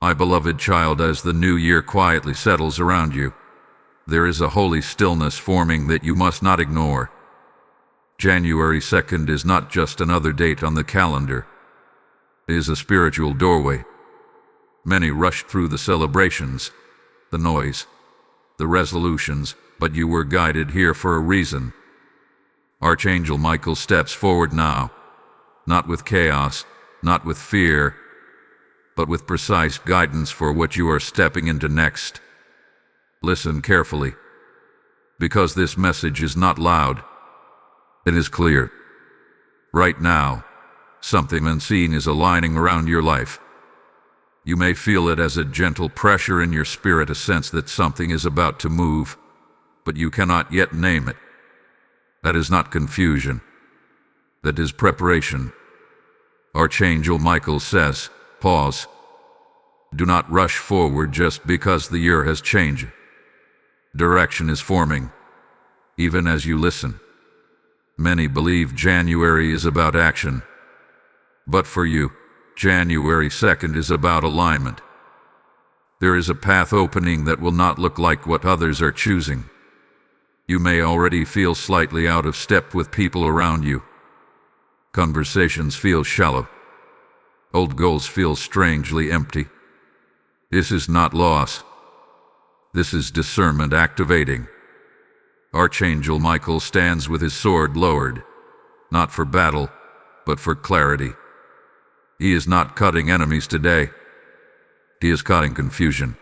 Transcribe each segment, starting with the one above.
My beloved child, as the new year quietly settles around you, there is a holy stillness forming that you must not ignore. January 2nd is not just another date on the calendar. It is a spiritual doorway. Many rushed through the celebrations, the noise, the resolutions, but you were guided here for a reason. Archangel Michael steps forward now, not with chaos, not with fear, but with precise guidance for what you are stepping into next. Listen carefully, because this message is not loud. It is clear. Right now, something unseen is aligning around your life. You may feel it as a gentle pressure in your spirit, a sense that something is about to move, but you cannot yet name it. That is not confusion. That is preparation. Archangel Michael says, pause. Do not rush forward just because the year has changed. Direction is forming, even as you listen. Many believe January is about action, but for you, January 2nd is about alignment. There is a path opening that will not look like what others are choosing. You may already feel slightly out of step with people around you. Conversations feel shallow. Old goals feel strangely empty. This is not loss. This is discernment activating. Archangel Michael stands with his sword lowered, not for battle, but for clarity. He is not cutting enemies today. He is cutting confusion.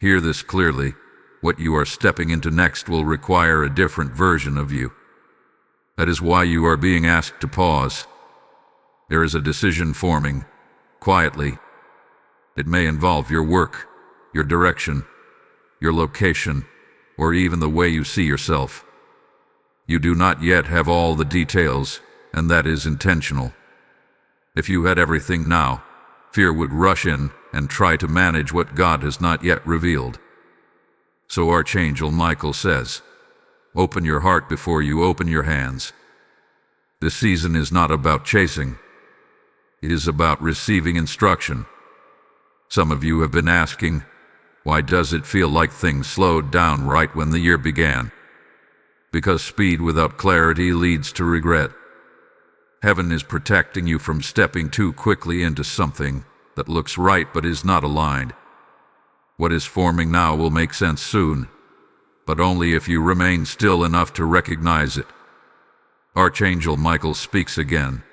Hear this clearly. What you are stepping into next will require a different version of you. That is why you are being asked to pause. There is a decision forming, quietly. It may involve your work, your direction, your location, or even the way you see yourself. You do not yet have all the details, and that is intentional. If you had everything now, fear would rush in and try to manage what God has not yet revealed. So Archangel Michael says, open your heart before you open your hands. This season is not about chasing. It is about receiving instruction. Some of you have been asking, why does it feel like things slowed down right when the year began? Because speed without clarity leads to regret. Heaven is protecting you from stepping too quickly into something that looks right but is not aligned. What is forming now will make sense soon, but only if you remain still enough to recognize it. Archangel Michael speaks again.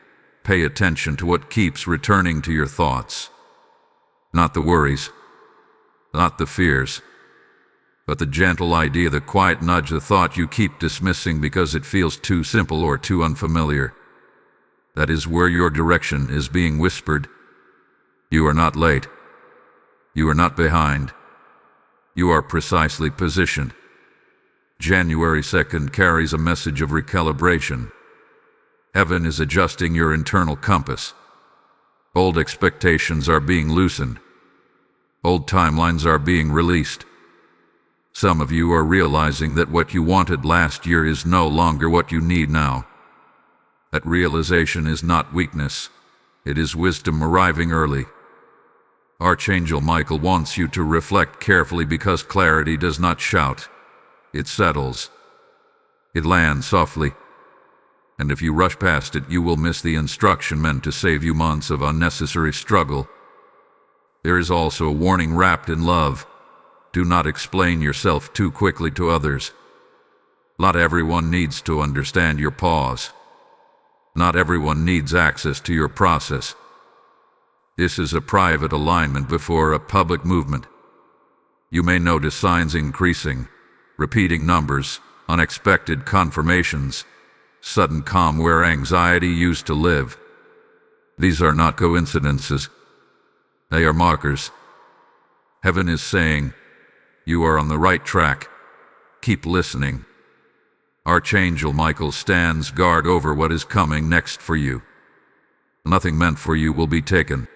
Pay attention to what keeps returning to your thoughts. Not the worries, not the fears, but the gentle idea, the quiet nudge, the thought you keep dismissing because it feels too simple or too unfamiliar. That is where your direction is being whispered. You are not late. You are not behind. You are precisely positioned. January 2nd carries a message of recalibration. Heaven is adjusting your internal compass. Old expectations are being loosened. Old timelines are being released. Some of you are realizing that what you wanted last year is no longer what you need now. That realization is not weakness. It is wisdom arriving early. Archangel Michael wants you to reflect carefully because clarity does not shout. It settles. It lands softly. And if you rush past it, you will miss the instruction meant to save you months of unnecessary struggle. There is also a warning wrapped in love. Do not explain yourself too quickly to others. Not everyone needs to understand your pause. Not everyone needs access to your process. This is a private alignment before a public movement. You may notice signs increasing, repeating numbers, unexpected confirmations, sudden calm where anxiety used to live. These are not coincidences. They are markers. Heaven is saying, you are on the right track. Keep listening. Archangel Michael stands guard over what is coming next for you. Nothing meant for you will be taken.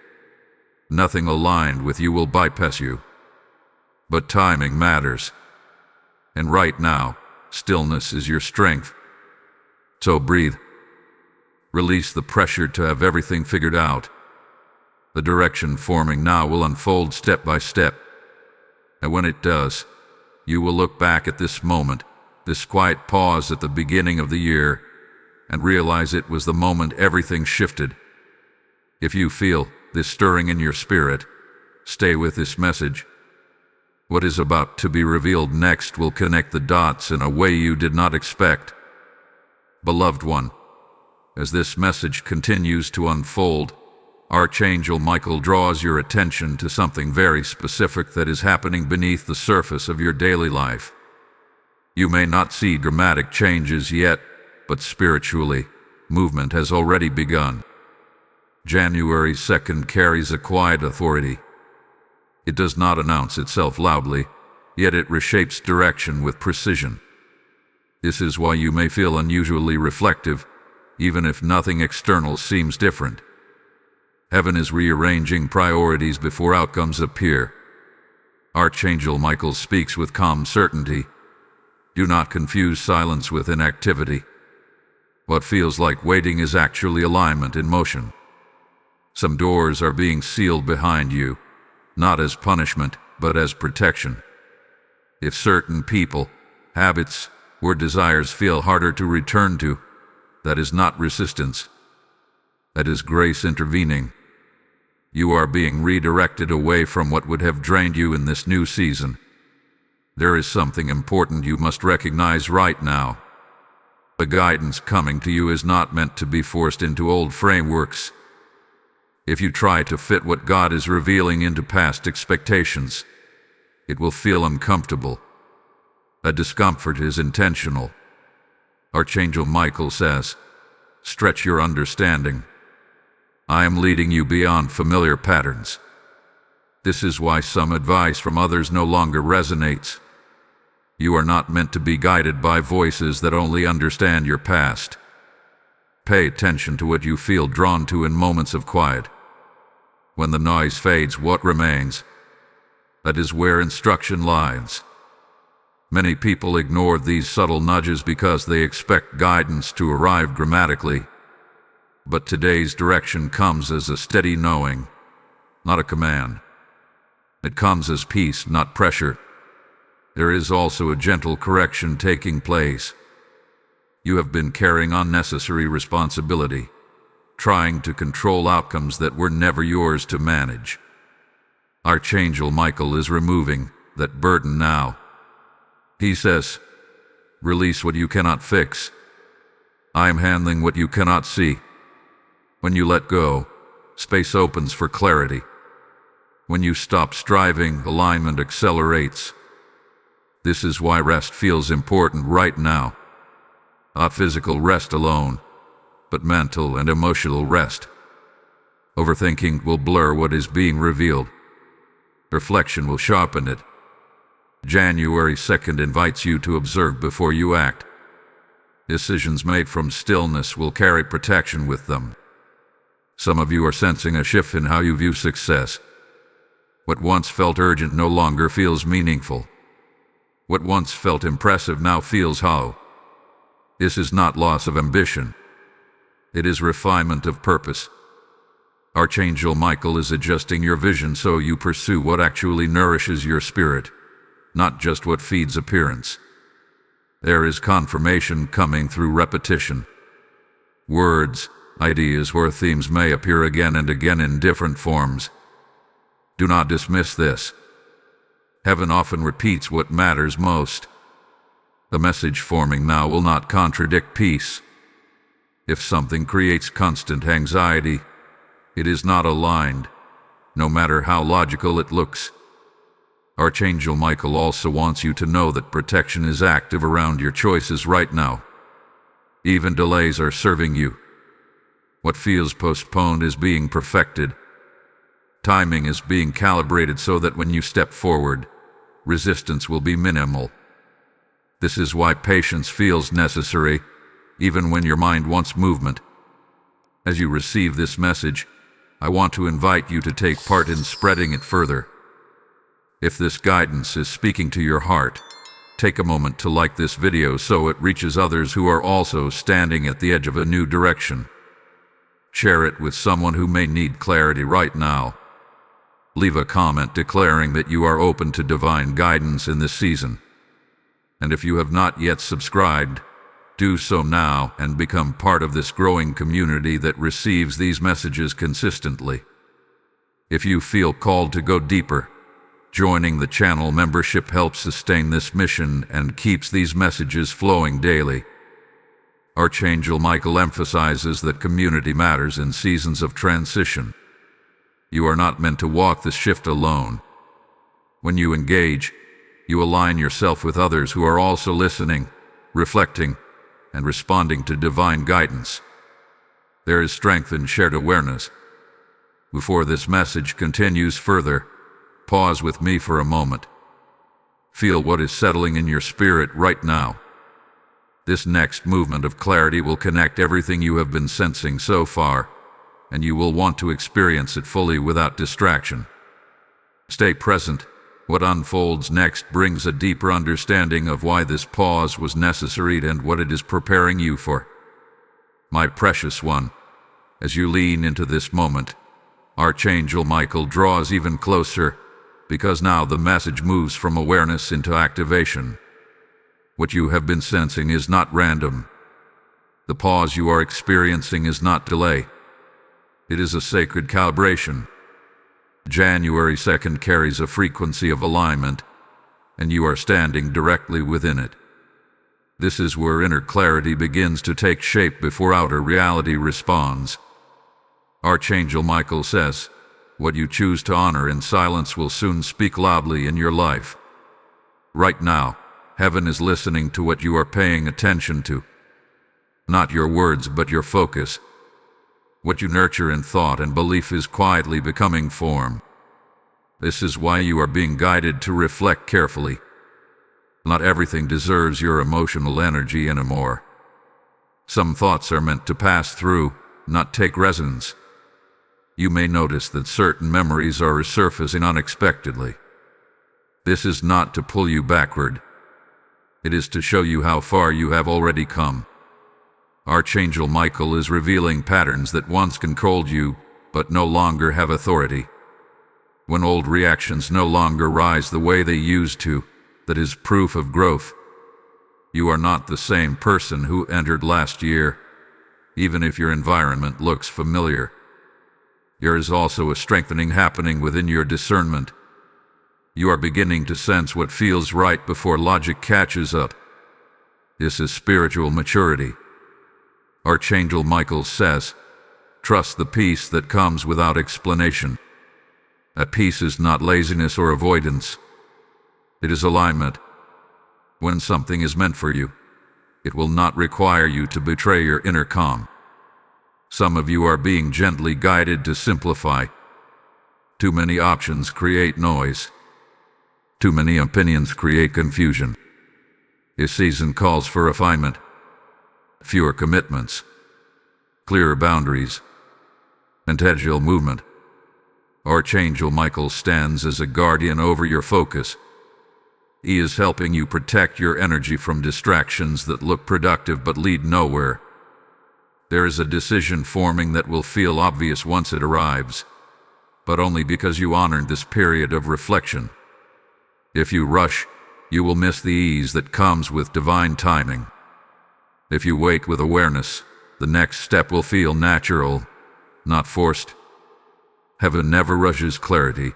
Nothing aligned with you will bypass you. But timing matters. And right now, stillness is your strength. So breathe. Release the pressure to have everything figured out. The direction forming now will unfold step by step. And when it does, you will look back at this moment, this quiet pause at the beginning of the year, and realize it was the moment everything shifted. If you feel this stirring in your spirit, stay with this message. What is about to be revealed next will connect the dots in a way you did not expect. Beloved one, as this message continues to unfold, Archangel Michael draws your attention to something very specific that is happening beneath the surface of your daily life. You may not see dramatic changes yet, but spiritually, movement has already begun. January 2nd carries a quiet authority. It does not announce itself loudly, yet it reshapes direction with precision. This is why you may feel unusually reflective, even if nothing external seems different. Heaven is rearranging priorities before outcomes appear. Archangel Michael speaks with calm certainty. Do not confuse silence with inactivity. What feels like waiting is actually alignment in motion. Some doors are being sealed behind you, not as punishment, but as protection. If certain people, habits, or desires feel harder to return to, that is not resistance. That is grace intervening. You are being redirected away from what would have drained you in this new season. There is something important you must recognize right now. The guidance coming to you is not meant to be forced into old frameworks. If you try to fit what God is revealing into past expectations, it will feel uncomfortable. That discomfort is intentional. Archangel Michael says, "Stretch your understanding. I am leading you beyond familiar patterns." This is why some advice from others no longer resonates. You are not meant to be guided by voices that only understand your past. Pay attention to what you feel drawn to in moments of quiet. When the noise fades, what remains? That is where instruction lies. Many people ignore these subtle nudges because they expect guidance to arrive grammatically. But today's direction comes as a steady knowing, not a command. It comes as peace, not pressure. There is also a gentle correction taking place. You have been carrying unnecessary responsibility, trying to control outcomes that were never yours to manage. Archangel Michael is removing that burden now. He says, "Release what you cannot fix. I am handling what you cannot see." When you let go, space opens for clarity. When you stop striving, alignment accelerates. This is why rest feels important right now. Not physical rest alone, but mental and emotional rest. Overthinking will blur what is being revealed. Reflection will sharpen it. January 2nd invites you to observe before you act. Decisions made from stillness will carry protection with them. Some of you are sensing a shift in how you view success. What once felt urgent no longer feels meaningful. What once felt impressive now feels hollow. This is not loss of ambition. It is refinement of purpose. Archangel Michael is adjusting your vision so you pursue what actually nourishes your spirit, not just what feeds appearance. There is confirmation coming through repetition. Words, ideas, or themes may appear again and again in different forms. Do not dismiss this. Heaven often repeats what matters most. The message forming now will not contradict peace. If something creates constant anxiety, it is not aligned, no matter how logical it looks. Archangel Michael also wants you to know that protection is active around your choices right now. Even delays are serving you. What feels postponed is being perfected. Timing is being calibrated so that when you step forward, resistance will be minimal. This is why patience feels necessary, even when your mind wants movement. As you receive this message, I want to invite you to take part in spreading it further. If this guidance is speaking to your heart, take a moment to like this video so it reaches others who are also standing at the edge of a new direction. Share it with someone who may need clarity right now. Leave a comment declaring that you are open to divine guidance in this season. And if you have not yet subscribed, do so now and become part of this growing community that receives these messages consistently. If you feel called to go deeper, joining the channel membership helps sustain this mission and keeps these messages flowing daily. Archangel Michael emphasizes that community matters in seasons of transition. You are not meant to walk this shift alone. When you engage, you align yourself with others who are also listening, reflecting, and responding to divine guidance. There is strength in shared awareness. Before this message continues further, pause with me for a moment. Feel what is settling in your spirit right now. This next movement of clarity will connect everything you have been sensing so far, and you will want to experience it fully without distraction. Stay present. What unfolds next brings a deeper understanding of why this pause was necessary and what it is preparing you for. My precious one, as you lean into this moment, Archangel Michael draws even closer, because now the message moves from awareness into activation. What you have been sensing is not random. The pause you are experiencing is not delay. It is a sacred calibration. January 2nd carries a frequency of alignment, and you are standing directly within it. This is where inner clarity begins to take shape before outer reality responds. Archangel Michael says, what you choose to honor in silence will soon speak loudly in your life. Right now, heaven is listening to what you are paying attention to. Not your words, but your focus. What you nurture in thought and belief is quietly becoming form. This is why you are being guided to reflect carefully. Not everything deserves your emotional energy anymore. Some thoughts are meant to pass through, not take resonance. You may notice that certain memories are resurfacing unexpectedly. This is not to pull you backward. It is to show you how far you have already come. Archangel Michael is revealing patterns that once controlled you, but no longer have authority. When old reactions no longer rise the way they used to, that is proof of growth. You are not the same person who entered last year, even if your environment looks familiar. There is also a strengthening happening within your discernment. You are beginning to sense what feels right before logic catches up. This is spiritual maturity. Archangel Michael says, trust the peace that comes without explanation. That peace is not laziness or avoidance. It is alignment. When something is meant for you, it will not require you to betray your inner calm. Some of you are being gently guided to simplify. Too many options create noise. Too many opinions create confusion. This season calls for refinement. Fewer commitments, clearer boundaries, intentional movement. Archangel Michael stands as a guardian over your focus. He is helping you protect your energy from distractions that look productive but lead nowhere. There is a decision forming that will feel obvious once it arrives, but only because you honored this period of reflection. If you rush, you will miss the ease that comes with divine timing. If you wait with awareness, the next step will feel natural, not forced. Heaven never rushes clarity.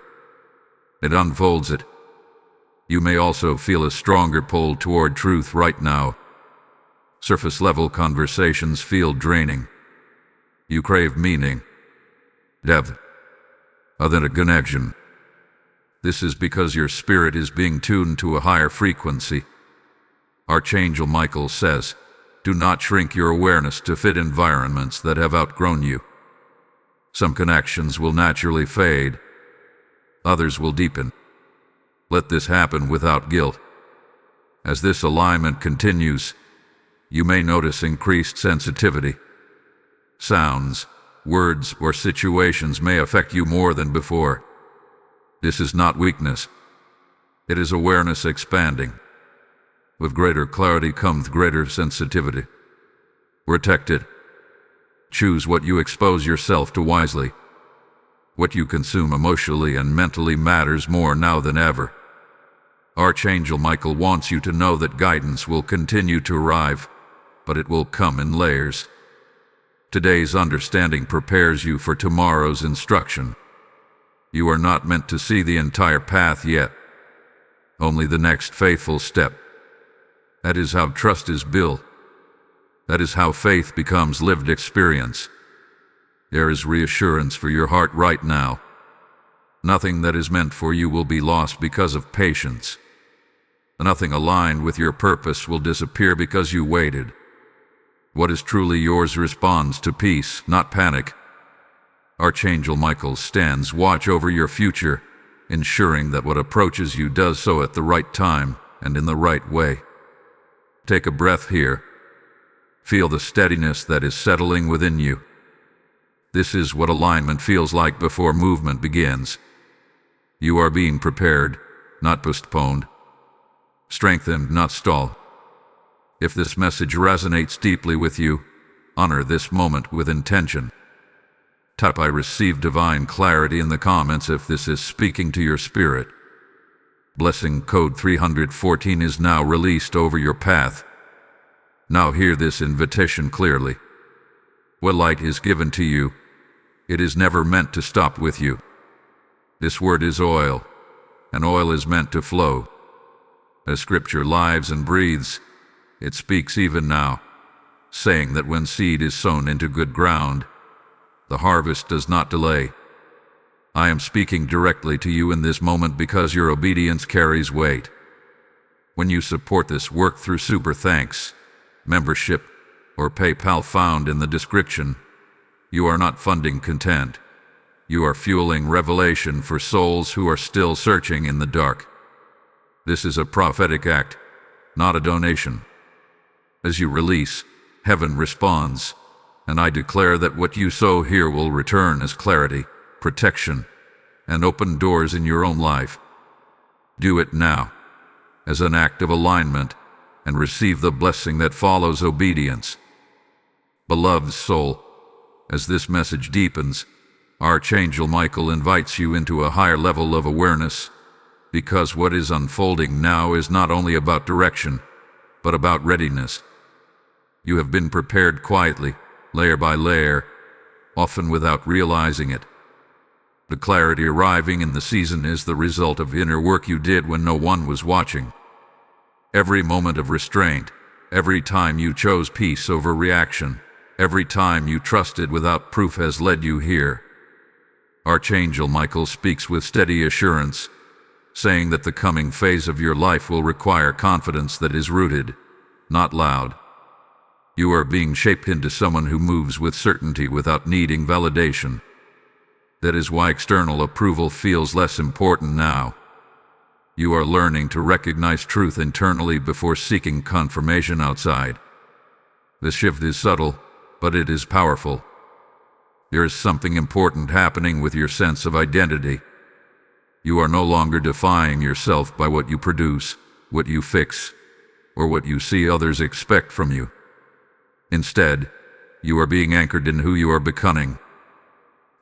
It unfolds it. You may also feel a stronger pull toward truth right now. Surface-level conversations feel draining. You crave meaning, depth, authentic connection. This is because your spirit is being tuned to a higher frequency. Archangel Michael says, do not shrink your awareness to fit environments that have outgrown you. Some connections will naturally fade. Others will deepen. Let this happen without guilt. As this alignment continues, you may notice increased sensitivity. Sounds, words, or situations may affect you more than before. This is not weakness. It is awareness expanding. With greater clarity comes greater sensitivity. Protect it. Choose what you expose yourself to wisely. What you consume emotionally and mentally matters more now than ever. Archangel Michael wants you to know that guidance will continue to arrive, but it will come in layers. Today's understanding prepares you for tomorrow's instruction. You are not meant to see the entire path yet, only the next faithful step. That is how trust is built. That is how faith becomes lived experience. There is reassurance for your heart right now. Nothing that is meant for you will be lost because of patience. Nothing aligned with your purpose will disappear because you waited. What is truly yours responds to peace, not panic. Archangel Michael stands watch over your future, ensuring that what approaches you does so at the right time and in the right way. Take a breath here. Feel the steadiness that is settling within you. This is what alignment feels like before movement begins. You are being prepared, not postponed. Strengthened, not stalled. If this message resonates deeply with you, honor this moment with intention. Type "I receive divine clarity" in the comments if this is speaking to your spirit. Blessing code 314 is now released over your path. Now hear this invitation clearly. What light is given to you, it is never meant to stop with you. This word is oil, and oil is meant to flow. As Scripture lives and breathes, it speaks even now, saying that when seed is sown into good ground, the harvest does not delay. I am speaking directly to you in this moment because your obedience carries weight. When you support this work through super thanks, membership, or PayPal found in the description, you are not funding content. You are fueling revelation for souls who are still searching in the dark. This is a prophetic act, not a donation. As you release, heaven responds, and I declare that what you sow here will return as clarity, protection, and open doors in your own life. Do it now, as an act of alignment, and receive the blessing that follows obedience. Beloved soul, as this message deepens, Archangel Michael invites you into a higher level of awareness, because what is unfolding now is not only about direction, but about readiness. You have been prepared quietly, layer by layer, often without realizing it. The clarity arriving in the season is the result of inner work you did when no one was watching. Every moment of restraint, every time you chose peace over reaction, every time you trusted without proof has led you here. Archangel Michael speaks with steady assurance, saying that the coming phase of your life will require confidence that is rooted, not loud. You are being shaped into someone who moves with certainty without needing validation. That is why external approval feels less important now. You are learning to recognize truth internally before seeking confirmation outside. The shift is subtle, but it is powerful. There is something important happening with your sense of identity. You are no longer defining yourself by what you produce, what you fix, or what you see others expect from you. Instead, you are being anchored in who you are becoming.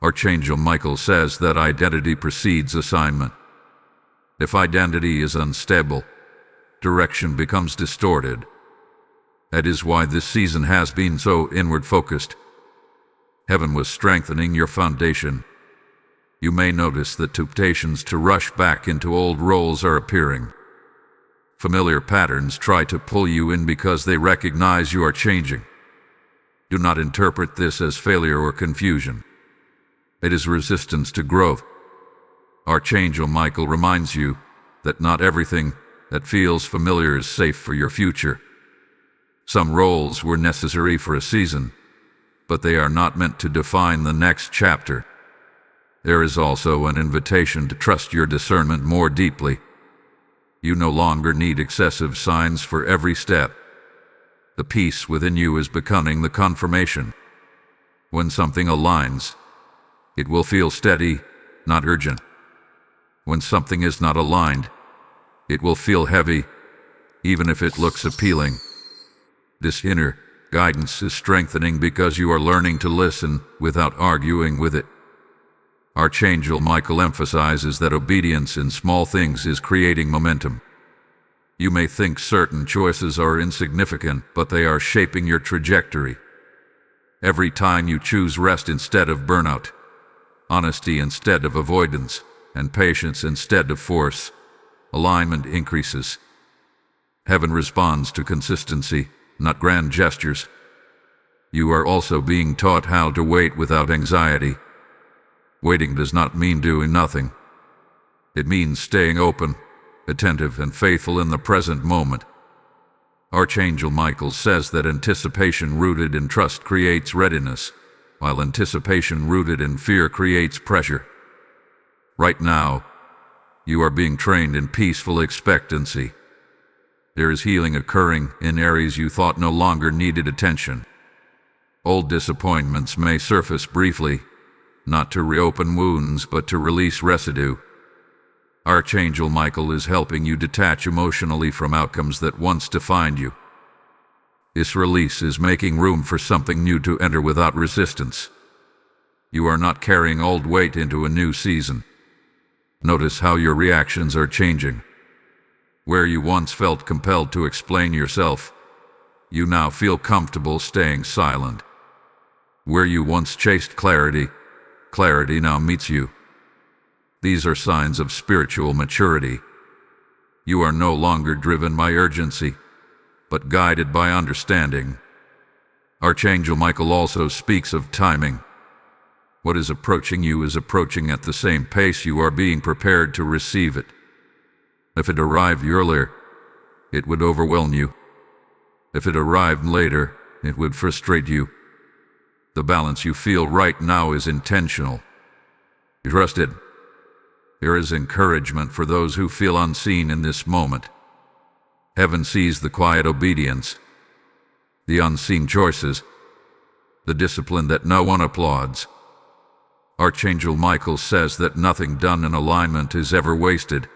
Archangel Michael says that identity precedes assignment. If identity is unstable, direction becomes distorted. That is why this season has been so inward-focused. Heaven was strengthening your foundation. You may notice that temptations to rush back into old roles are appearing. Familiar patterns try to pull you in because they recognize you are changing. Do not interpret this as failure or confusion. It is resistance to growth. Archangel Michael reminds you that not everything that feels familiar is safe for your future. Some roles were necessary for a season, but they are not meant to define the next chapter. There is also an invitation to trust your discernment more deeply. You no longer need excessive signs for every step. The peace within you is becoming the confirmation. When something aligns, it will feel steady, not urgent. When something is not aligned, it will feel heavy, even if it looks appealing. This inner Guidance is strengthening because you are learning to listen without arguing with it. Archangel Michael emphasizes that obedience in small things is creating momentum. You may think certain choices are insignificant, but they are shaping your trajectory. Every time you choose rest instead of burnout, honesty instead of avoidance, and patience instead of force, alignment increases. Heaven responds to consistency, not grand gestures. You are also being taught how to wait without anxiety. Waiting does not mean doing nothing. It means staying open, attentive, and faithful in the present moment. Archangel Michael says that anticipation rooted in trust creates readiness, while anticipation rooted in fear creates pressure. Right now, you are being trained in peaceful expectancy. There is healing occurring in areas you thought no longer needed attention. Old disappointments may surface briefly, not to reopen wounds but to release residue. Archangel Michael is helping you detach emotionally from outcomes that once defined you. This release is making room for something new to enter without resistance. You are not carrying old weight into a new season. Notice how your reactions are changing. Where you once felt compelled to explain yourself, you now feel comfortable staying silent. Where you once chased clarity, clarity now meets you. These are signs of spiritual maturity. You are no longer driven by urgency, but guided by understanding. Archangel Michael also speaks of timing. What is approaching you is approaching at the same pace you are being prepared to receive it. If it arrived earlier, it would overwhelm you. If it arrived later, it would frustrate you. The balance you feel right now is intentional. Trust it. There is encouragement for those who feel unseen in this moment. Heaven sees the quiet obedience, the unseen choices, the discipline that no one applauds. Archangel Michael says that nothing done in alignment is ever wasted.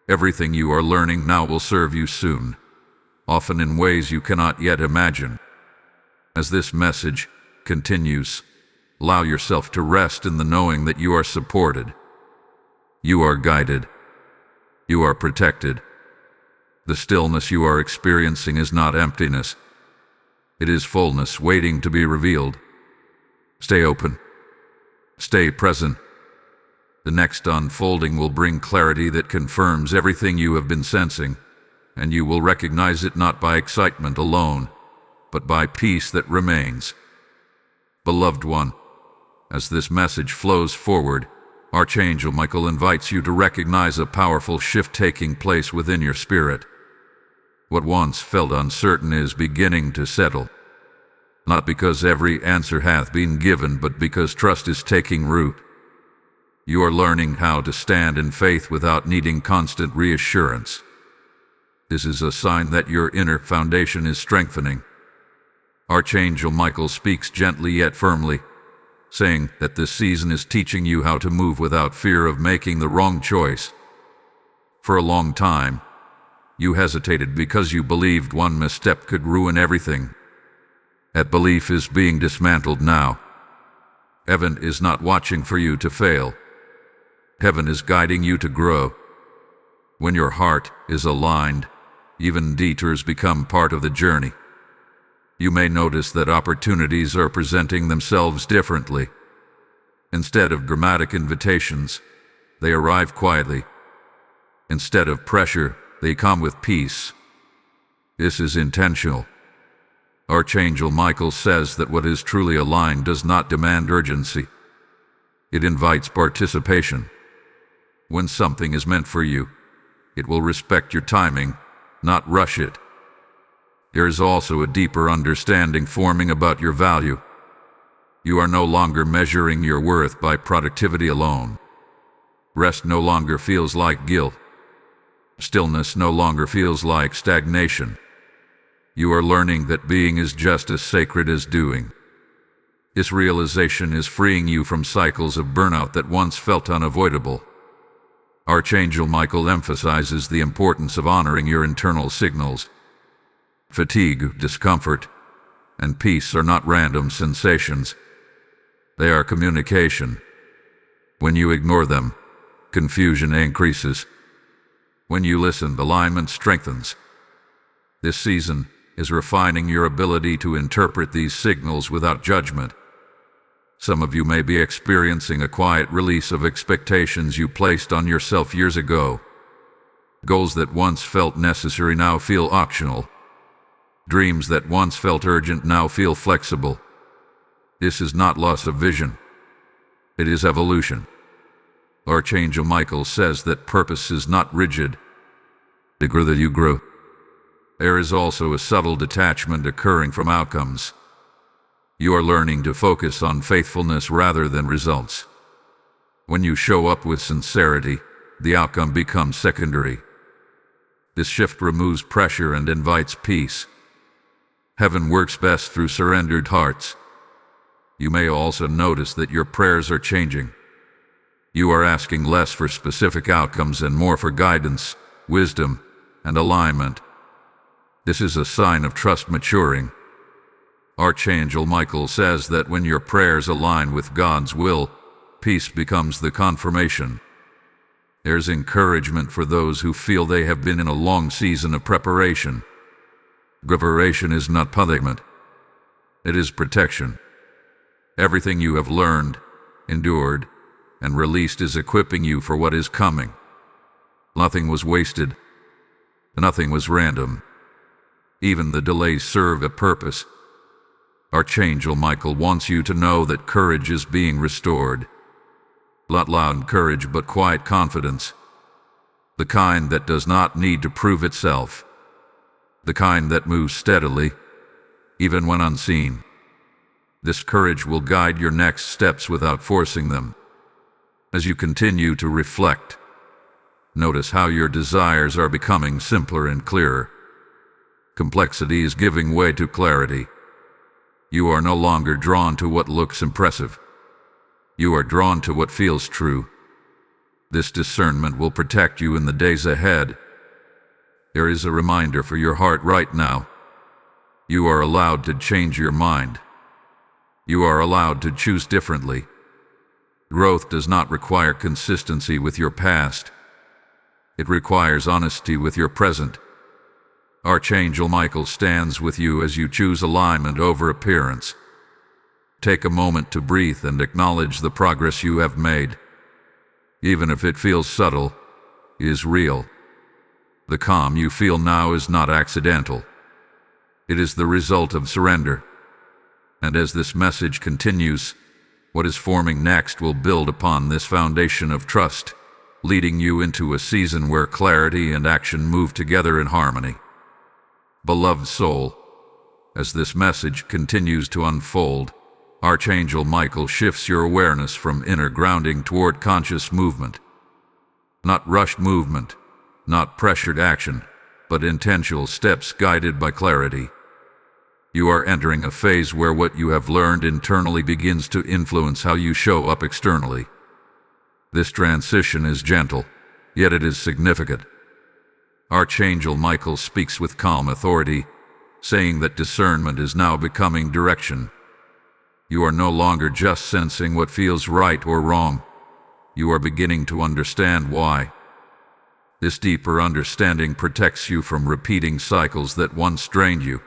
Everything you are learning now will serve you soon, often in ways you cannot yet imagine. As this message continues, allow yourself to rest in the knowing that you are supported. You are guided. You are protected. The stillness you are experiencing is not emptiness. It is fullness waiting to be revealed. Stay open. Stay present. The next unfolding will bring clarity that confirms everything you have been sensing, and you will recognize it not by excitement alone, but by peace that remains. Beloved one, as this message flows forward, Archangel Michael invites you to recognize a powerful shift taking place within your spirit. What once felt uncertain is beginning to settle, not because every answer hath been given, but because trust is taking root. You are learning how to stand in faith without needing constant reassurance. This is a sign that your inner foundation is strengthening. Archangel Michael speaks gently yet firmly, saying that this season is teaching you how to move without fear of making the wrong choice. For a long time, you hesitated because you believed one misstep could ruin everything. That belief is being dismantled now. Heaven is not watching for you to fail. Heaven is guiding you to grow. When your heart is aligned, even detours become part of the journey. You may notice that opportunities are presenting themselves differently. Instead of dramatic invitations, they arrive quietly. Instead of pressure, they come with peace. This is intentional. Archangel Michael says that what is truly aligned does not demand urgency. It invites participation. When something is meant for you, it will respect your timing, not rush it. There is also a deeper understanding forming about your value. You are no longer measuring your worth by productivity alone. Rest no longer feels like guilt. Stillness no longer feels like stagnation. You are learning that being is just as sacred as doing. This realization is freeing you from cycles of burnout that once felt unavoidable. Archangel Michael emphasizes the importance of honoring your internal signals. Fatigue, discomfort, and peace are not random sensations. They are communication. When you ignore them, confusion increases. When you listen, alignment strengthens. This season is refining your ability to interpret these signals without judgment. Some of you may be experiencing a quiet release of expectations you placed on yourself years ago. Goals that once felt necessary now feel optional. Dreams that once felt urgent now feel flexible. This is not loss of vision. It is evolution. Archangel Michael says that purpose is not rigid. The greater you grow. There is also a subtle detachment occurring from outcomes. You are learning to focus on faithfulness rather than results. When you show up with sincerity, the outcome becomes secondary. This shift removes pressure and invites peace. Heaven works best through surrendered hearts. You may also notice that your prayers are changing. You are asking less for specific outcomes and more for guidance, wisdom, and alignment. This is a sign of trust maturing. Archangel Michael says that when your prayers align with God's will, peace becomes the confirmation. There's encouragement for those who feel they have been in a long season of preparation. Preparation is not punishment. It is protection. Everything you have learned, endured, and released is equipping you for what is coming. Nothing was wasted. Nothing was random. Even the delays serve a purpose. Archangel Michael wants you to know that courage is being restored. Not loud courage, but quiet confidence. The kind that does not need to prove itself. The kind that moves steadily, even when unseen. This courage will guide your next steps without forcing them. As you continue to reflect, notice how your desires are becoming simpler and clearer. Complexity is giving way to clarity. You are no longer drawn to what looks impressive. You are drawn to what feels true. This discernment will protect you in the days ahead. There is a reminder for your heart right now. You are allowed to change your mind. You are allowed to choose differently. Growth does not require consistency with your past. It requires honesty with your present. Archangel Michael stands with you as you choose alignment over appearance. Take a moment to breathe and acknowledge the progress you have made. Even if it feels subtle, it is real. The calm you feel now is not accidental. It is the result of surrender. And as this message continues, what is forming next will build upon this foundation of trust, leading you into a season where clarity and action move together in harmony. Beloved soul, as this message continues to unfold, Archangel Michael shifts your awareness from inner grounding toward conscious movement. Not rushed movement, not pressured action, but intentional steps guided by clarity. You are entering a phase where what you have learned internally begins to influence how you show up externally. This transition is gentle, yet it is significant. Archangel Michael speaks with calm authority, saying that discernment is now becoming direction. You are no longer just sensing what feels right or wrong. You are beginning to understand why. This deeper understanding protects you from repeating cycles that once drained you.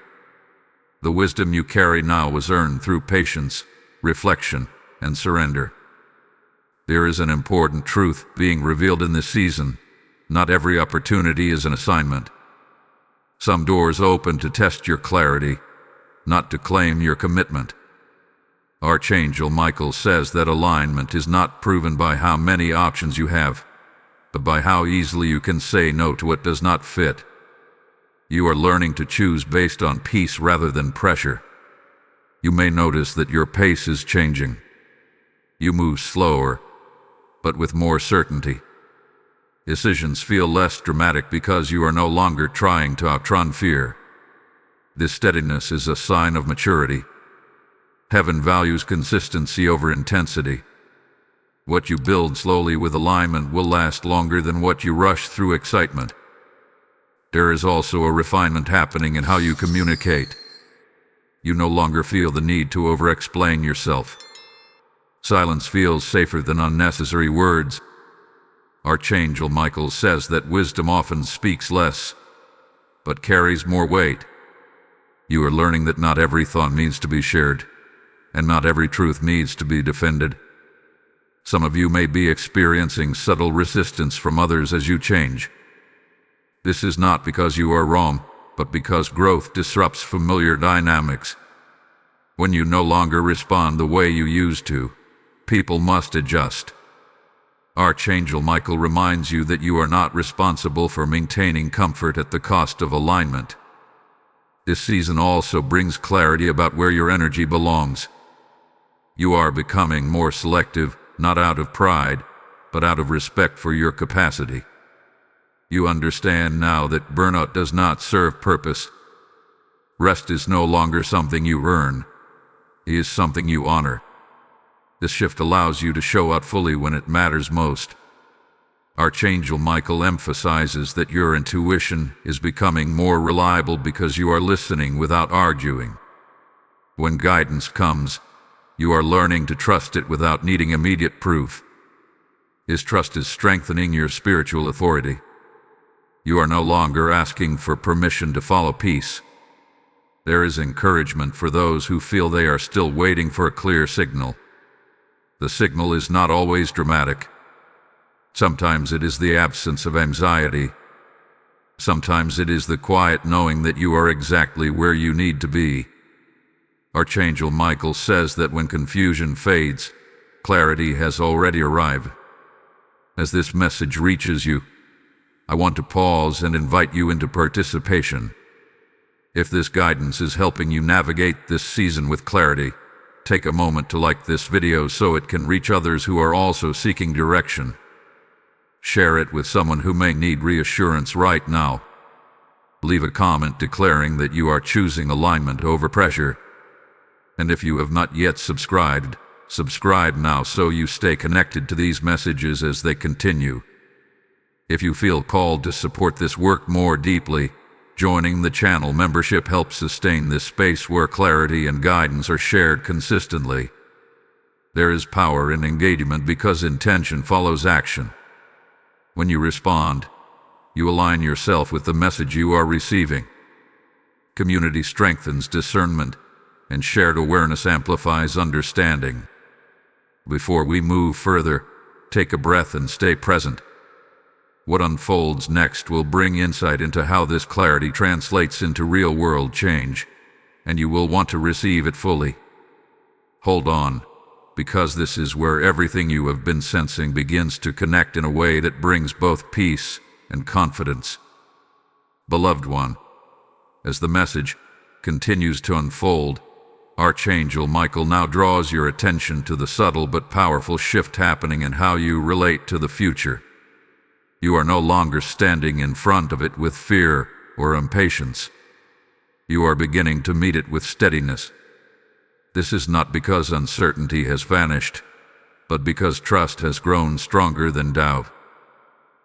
The wisdom you carry now was earned through patience, reflection, and surrender. There is an important truth being revealed in this season. Not every opportunity is an assignment. Some doors open to test your clarity, not to claim your commitment. Archangel Michael says that alignment is not proven by how many options you have, but by how easily you can say no to what does not fit. You are learning to choose based on peace rather than pressure. You may notice that your pace is changing. You move slower, but with more certainty. Decisions feel less dramatic because you are no longer trying to outrun fear. This steadiness is a sign of maturity. Heaven values consistency over intensity. What you build slowly with alignment will last longer than what you rush through excitement. There is also a refinement happening in how you communicate. You no longer feel the need to over-explain yourself. Silence feels safer than unnecessary words. Archangel Michael says that wisdom often speaks less, but carries more weight. You are learning that not every thought needs to be shared, and not every truth needs to be defended. Some of you may be experiencing subtle resistance from others as you change. This is not because you are wrong, but because growth disrupts familiar dynamics. When you no longer respond the way you used to, people must adjust. Archangel Michael reminds you that you are not responsible for maintaining comfort at the cost of alignment. This season also brings clarity about where your energy belongs. You are becoming more selective, not out of pride, but out of respect for your capacity. You understand now that burnout does not serve purpose. Rest is no longer something you earn. It is something you honor. This shift allows you to show up fully when it matters most. Archangel Michael emphasizes that your intuition is becoming more reliable because you are listening without arguing. When guidance comes, you are learning to trust it without needing immediate proof. His trust is strengthening your spiritual authority. You are no longer asking for permission to follow peace. There is encouragement for those who feel they are still waiting for a clear signal. The signal is not always dramatic. Sometimes it is the absence of anxiety. Sometimes it is the quiet knowing that you are exactly where you need to be. Archangel Michael says that when confusion fades, clarity has already arrived. As this message reaches you, I want to pause and invite you into participation. If this guidance is helping you navigate this season with clarity, take a moment to like this video so it can reach others who are also seeking direction. Share it with someone who may need reassurance right now. Leave a comment declaring that you are choosing alignment over pressure. And if you have not yet subscribed, subscribe now so you stay connected to these messages as they continue. If you feel called to support this work more deeply, joining the channel membership helps sustain this space where clarity and guidance are shared consistently. There is power in engagement because intention follows action. When you respond, you align yourself with the message you are receiving. Community strengthens discernment, and shared awareness amplifies understanding. Before we move further, take a breath and stay present. What unfolds next will bring insight into how this clarity translates into real-world change, and you will want to receive it fully. Hold on, because this is where everything you have been sensing begins to connect in a way that brings both peace and confidence. Beloved one, as the message continues to unfold, Archangel Michael now draws your attention to the subtle but powerful shift happening in how you relate to the future. You are no longer standing in front of it with fear or impatience. You are beginning to meet it with steadiness. This is not because uncertainty has vanished, but because trust has grown stronger than doubt.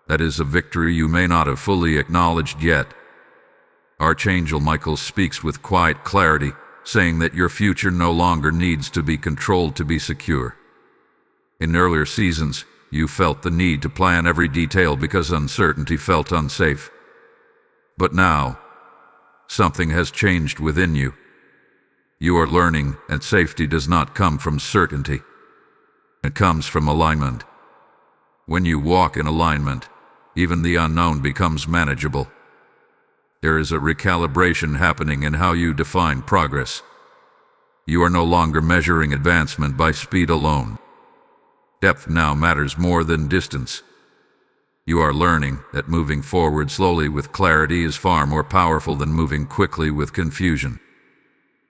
That is a victory you may not have fully acknowledged yet. Archangel Michael speaks with quiet clarity, saying that your future no longer needs to be controlled to be secure. In earlier seasons, you felt the need to plan every detail because uncertainty felt unsafe. But now, something has changed within you. You are learning that safety does not come from certainty. It comes from alignment. When you walk in alignment, even the unknown becomes manageable. There is a recalibration happening in how you define progress. You are no longer measuring advancement by speed alone. Depth now matters more than distance. You are learning that moving forward slowly with clarity is far more powerful than moving quickly with confusion.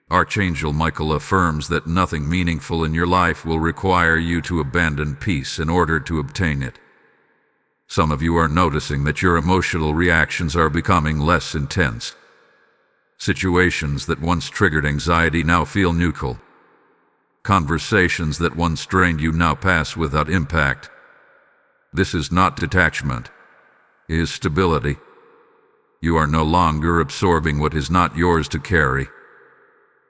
Archangel Michael affirms that nothing meaningful in your life will require you to abandon peace in order to obtain it. Some of you are noticing that your emotional reactions are becoming less intense. Situations that once triggered anxiety now feel neutral. Conversations that once strained you now pass without impact. This is not detachment. It is stability. You are no longer absorbing what is not yours to carry.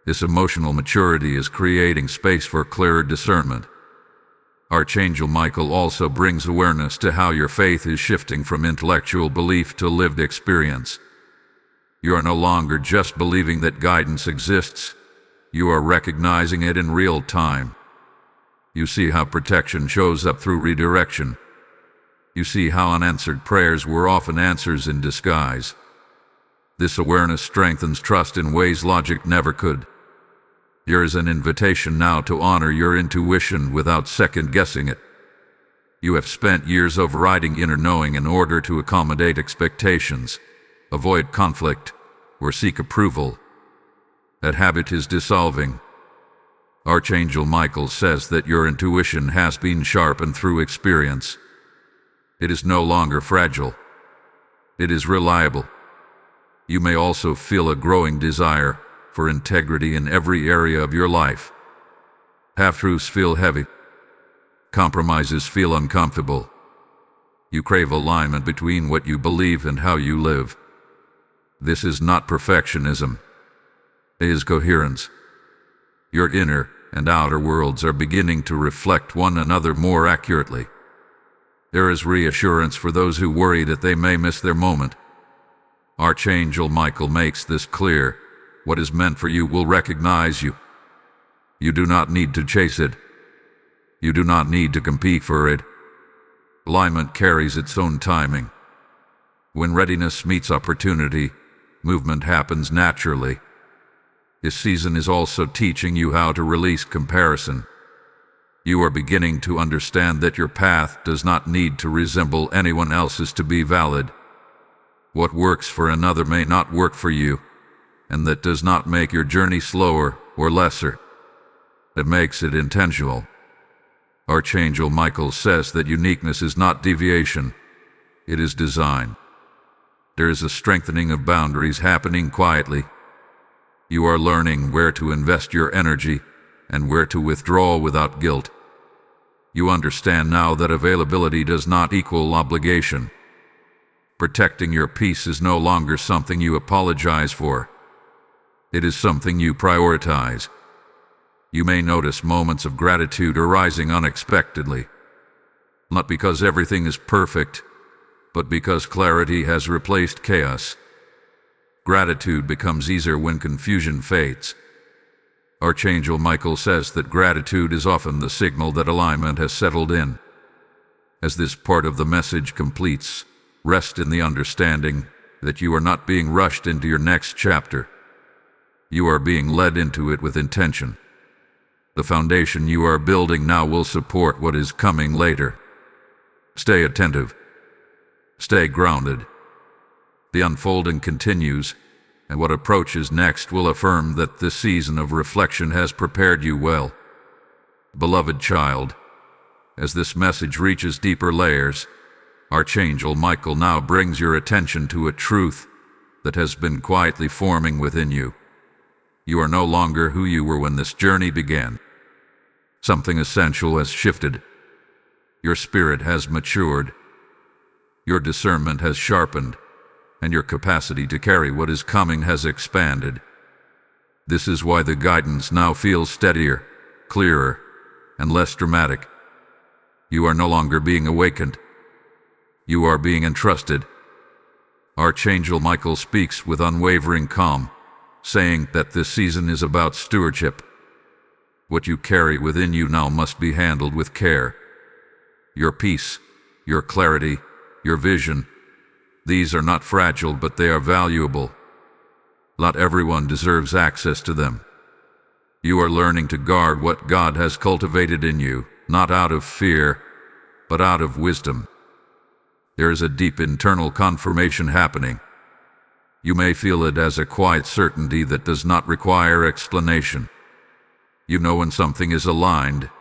This emotional maturity is creating space for clearer discernment. Archangel Michael also brings awareness to how your faith is shifting from intellectual belief to lived experience. You are no longer just believing that guidance exists, you are recognizing it in real time. You see how protection shows up through redirection. You see how unanswered prayers were often answers in disguise. This awareness strengthens trust in ways logic never could. There is an invitation now to honor your intuition without second-guessing it. You have spent years overriding inner knowing in order to accommodate expectations, avoid conflict, or seek approval. That habit is dissolving. Archangel Michael says that your intuition has been sharpened through experience. It is no longer fragile. It is reliable. You may also feel a growing desire for integrity in every area of your life. Half-truths feel heavy. Compromises feel uncomfortable. You crave alignment between what you believe and how you live. This is not perfectionism. It is coherence. Your inner and outer worlds are beginning to reflect one another more accurately. There is reassurance for those who worry that they may miss their moment. Archangel Michael makes this clear. What is meant for you will recognize you. You do not need to chase it. You do not need to compete for it. Alignment carries its own timing. When readiness meets opportunity, movement happens naturally. This season is also teaching you how to release comparison. You are beginning to understand that your path does not need to resemble anyone else's to be valid. What works for another may not work for you, and that does not make your journey slower or lesser. It makes it intentional. Archangel Michael says that uniqueness is not deviation, it is design. There is a strengthening of boundaries happening quietly. You are learning where to invest your energy and where to withdraw without guilt. You understand now that availability does not equal obligation. Protecting your peace is no longer something you apologize for. It is something you prioritize. You may notice moments of gratitude arising unexpectedly. Not because everything is perfect, but because clarity has replaced chaos. Gratitude becomes easier when confusion fades. Archangel Michael says that gratitude is often the signal that alignment has settled in. As this part of the message completes, rest in the understanding that you are not being rushed into your next chapter. You are being led into it with intention. The foundation you are building now will support what is coming later. Stay attentive. Stay grounded. The unfolding continues, and what approaches next will affirm that this season of reflection has prepared you well. Beloved child, as this message reaches deeper layers, Archangel Michael now brings your attention to a truth that has been quietly forming within you. You are no longer who you were when this journey began. Something essential has shifted. Your spirit has matured. Your discernment has sharpened, and your capacity to carry what is coming has expanded. This is why the guidance now feels steadier, clearer, and less dramatic. You are no longer being awakened. You are being entrusted. Archangel Michael speaks with unwavering calm, saying that this season is about stewardship. What you carry within you now must be handled with care. Your peace, your clarity, your vision, these are not fragile, but they are valuable. Not everyone deserves access to them. You are learning to guard what God has cultivated in you, not out of fear, but out of wisdom. There is a deep internal confirmation happening. You may feel it as a quiet certainty that does not require explanation. You know when something is aligned,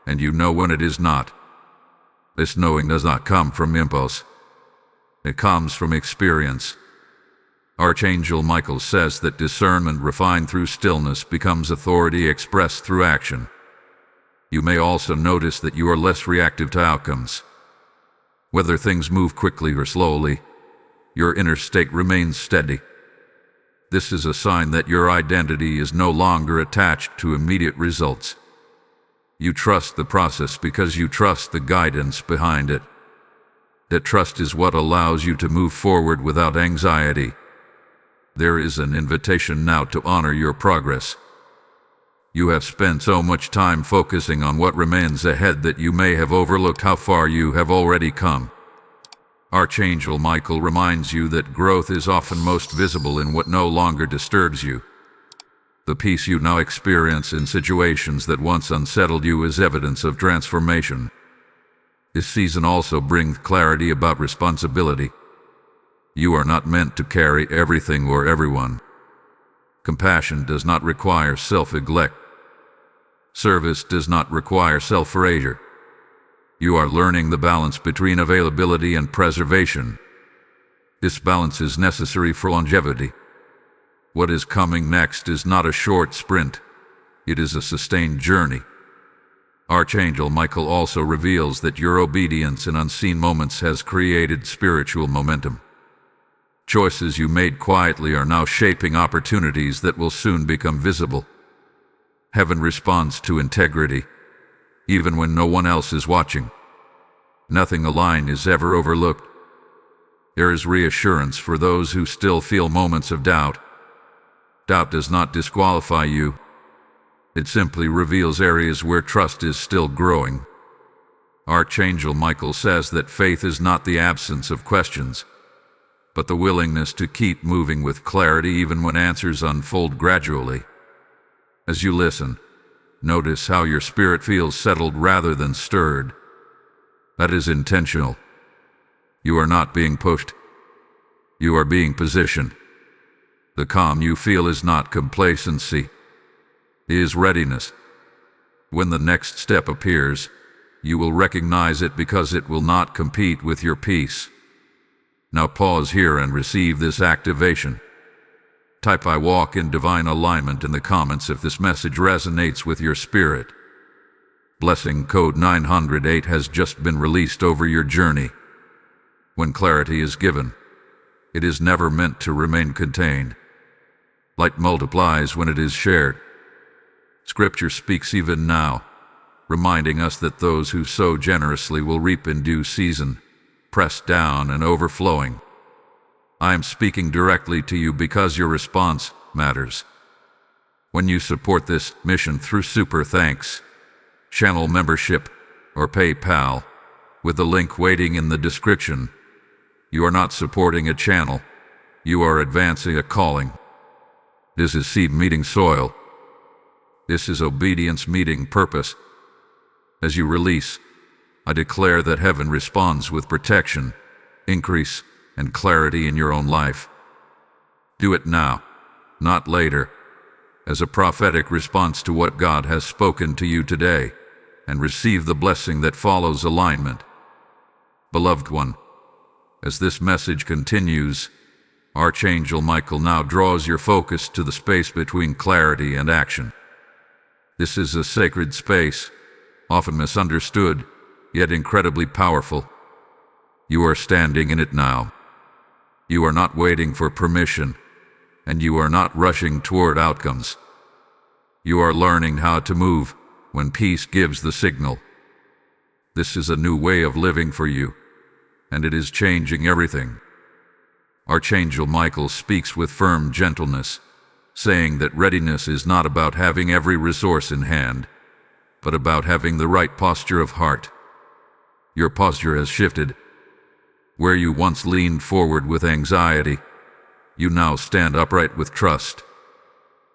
and you know when it is not. This knowing does not come from impulse. It comes from experience. Archangel Michael says that discernment refined through stillness becomes authority expressed through action. You may also notice that you are less reactive to outcomes. Whether things move quickly or slowly, your inner state remains steady. This is a sign that your identity is no longer attached to immediate results. You trust the process because you trust the guidance behind it. That trust is what allows you to move forward without anxiety. There is an invitation now to honor your progress. You have spent so much time focusing on what remains ahead that you may have overlooked how far you have already come. Archangel Michael reminds you that growth is often most visible in what no longer disturbs you. The peace you now experience in situations that once unsettled you is evidence of transformation. This season also brings clarity about responsibility. You are not meant to carry everything or everyone. Compassion does not require self-neglect. Service does not require self-erasure. You are learning the balance between availability and preservation. This balance is necessary for longevity. What is coming next is not a short sprint. It is a sustained journey. Archangel Michael also reveals that your obedience in unseen moments has created spiritual momentum. Choices you made quietly are now shaping opportunities that will soon become visible. Heaven responds to integrity, even when no one else is watching. Nothing aligned is ever overlooked. There is reassurance for those who still feel moments of doubt. Doubt does not disqualify you. It simply reveals areas where trust is still growing. Archangel Michael says that faith is not the absence of questions, but the willingness to keep moving with clarity even when answers unfold gradually. As you listen, notice how your spirit feels settled rather than stirred. That is intentional. You are not being pushed. You are being positioned. The calm you feel is not complacency. It is readiness. When the next step appears, you will recognize it because it will not compete with your peace. Now pause here and receive this activation. Type "I walk in divine alignment" in the comments if this message resonates with your spirit. Blessing code 908 has just been released over your journey. When clarity is given, it is never meant to remain contained. Light multiplies when it is shared. Scripture speaks even now, reminding us that those who sow generously will reap in due season, pressed down and overflowing. I am speaking directly to you because your response matters. When you support this mission through Super Thanks, channel membership, or PayPal, with the link waiting in the description, you are not supporting a channel, you are advancing a calling. This is seed meeting soil. This is obedience meeting purpose. As you release, I declare that heaven responds with protection, increase, and clarity in your own life. Do it now, not later, as a prophetic response to what God has spoken to you today, and receive the blessing that follows alignment. Beloved one, as this message continues, Archangel Michael now draws your focus to the space between clarity and action. This is a sacred space, often misunderstood, yet incredibly powerful. You are standing in it now. You are not waiting for permission, and you are not rushing toward outcomes. You are learning how to move when peace gives the signal. This is a new way of living for you, and it is changing everything. Archangel Michael speaks with firm gentleness, saying that readiness is not about having every resource in hand, but about having the right posture of heart. Your posture has shifted. Where you once leaned forward with anxiety, you now stand upright with trust.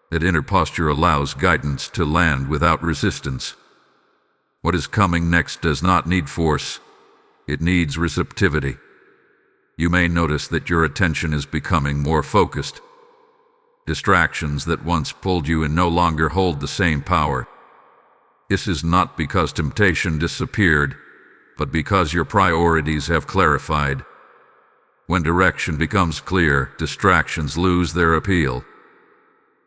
That inner posture allows guidance to land without resistance. What is coming next does not need force, it needs receptivity. You may notice that your attention is becoming more focused. Distractions that once pulled you in no longer hold the same power. This is not because temptation disappeared, but because your priorities have clarified. When direction becomes clear, distractions lose their appeal.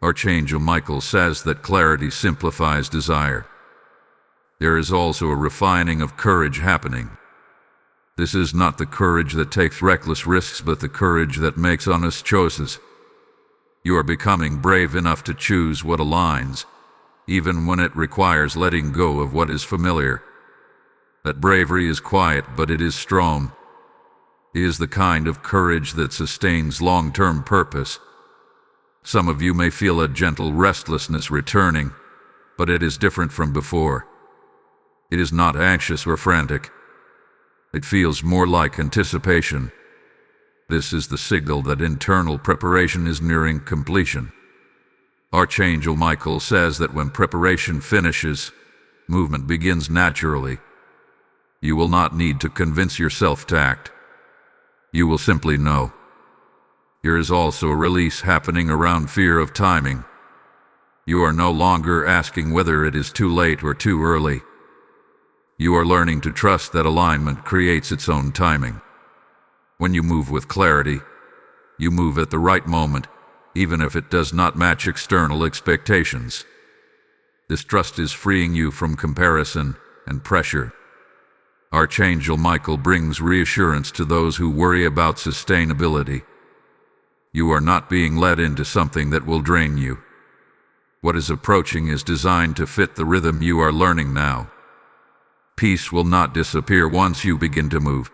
Archangel Michael says that clarity simplifies desire. There is also a refining of courage happening. This is not the courage that takes reckless risks, but the courage that makes honest choices. You are becoming brave enough to choose what aligns, even when it requires letting go of what is familiar. That bravery is quiet, but it is strong. It is the kind of courage that sustains long-term purpose. Some of you may feel a gentle restlessness returning, but it is different from before. It is not anxious or frantic. It feels more like anticipation. This is the signal that internal preparation is nearing completion. Archangel Michael says that when preparation finishes, movement begins naturally. You will not need to convince yourself to act. You will simply know. There is also a release happening around fear of timing. You are no longer asking whether it is too late or too early. You are learning to trust that alignment creates its own timing. When you move with clarity, you move at the right moment, even if it does not match external expectations. This trust is freeing you from comparison and pressure. Archangel Michael brings reassurance to those who worry about sustainability. You are not being led into something that will drain you. What is approaching is designed to fit the rhythm you are learning now. Peace will not disappear once you begin to move.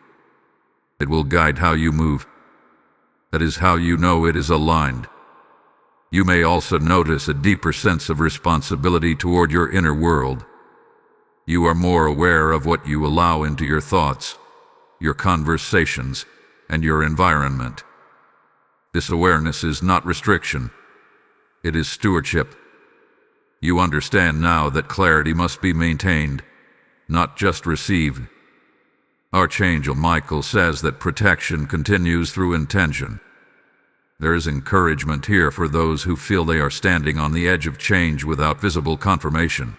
It will guide how you move. That is how you know it is aligned. You may also notice a deeper sense of responsibility toward your inner world. You are more aware of what you allow into your thoughts, your conversations, and your environment. This awareness is not restriction. It is stewardship. You understand now that clarity must be maintained, not just received. Archangel Michael says that protection continues through intention. There is encouragement here for those who feel they are standing on the edge of change without visible confirmation.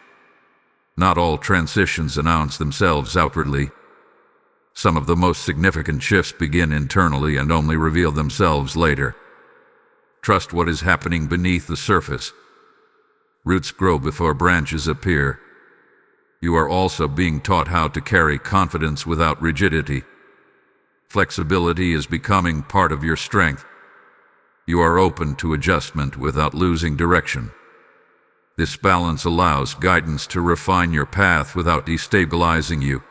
Not all transitions announce themselves outwardly. Some of the most significant shifts begin internally and only reveal themselves later. Trust what is happening beneath the surface. Roots grow before branches appear. You are also being taught how to carry confidence without rigidity. Flexibility is becoming part of your strength. You are open to adjustment without losing direction. This balance allows guidance to refine your path without destabilizing you.